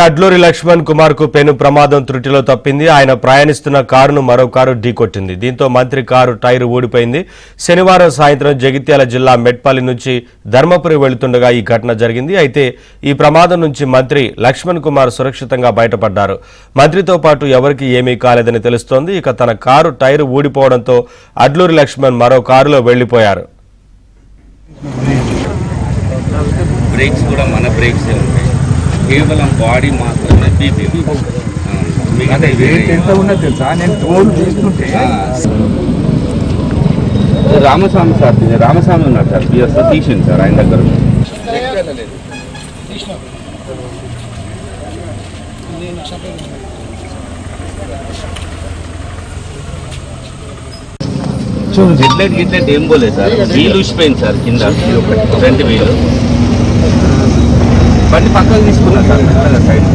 అడ్లూరి లక్ష్మణ్ కుమార్ కు పెను ప్రమాదం త్రుటిలో తప్పింది. ఆయన ప్రయాణిస్తున్న కారును మరో కారు ఢీకొట్టింది. దీంతో మంత్రి కారు టైరు ఊడిపోయింది. శనివారం సాయంత్రం జగిత్యాల జిల్లా మెట్పల్లి నుంచి ధర్మపురి వెళుతుండగా ఈ ఘటన జరిగింది. అయితే ఈ ప్రమాదం నుంచి మంత్రి లక్ష్మణ్ కుమార్ సురక్షితంగా బయటపడ్డారు. మంత్రితో పాటు ఎవరికీ ఏమీ కాలేదని తెలుస్తోంది. ఇక తన కారు టైరు ఊడిపోవడంతో అడ్లూరి లక్ష్మణ్ మరో కారులో వెళ్లిపోయారు. బ్రేక్స్ కూడా మన బ్రేక్స్ ఉంటాయి, కేవలం బాడీ మాత్రమే బీపీ. ఎంత ఉన్నది తెలుసా, నేను టోల్ తీసుకుంటే రామస్వామి సార్, రామస్వామి ఉన్నాడు సార్, బిఎస్లో తీసింది సార్ ఆయన దగ్గర. గిట్లెట్ గిట్లెట్ ఏం పోలేదు సార్, వీలు ఊసిపోయింది సార్ కింద, ఫ్రంట్ వీలు. బండి పక్కకు తీసుకున్నా సార్ సైడ్.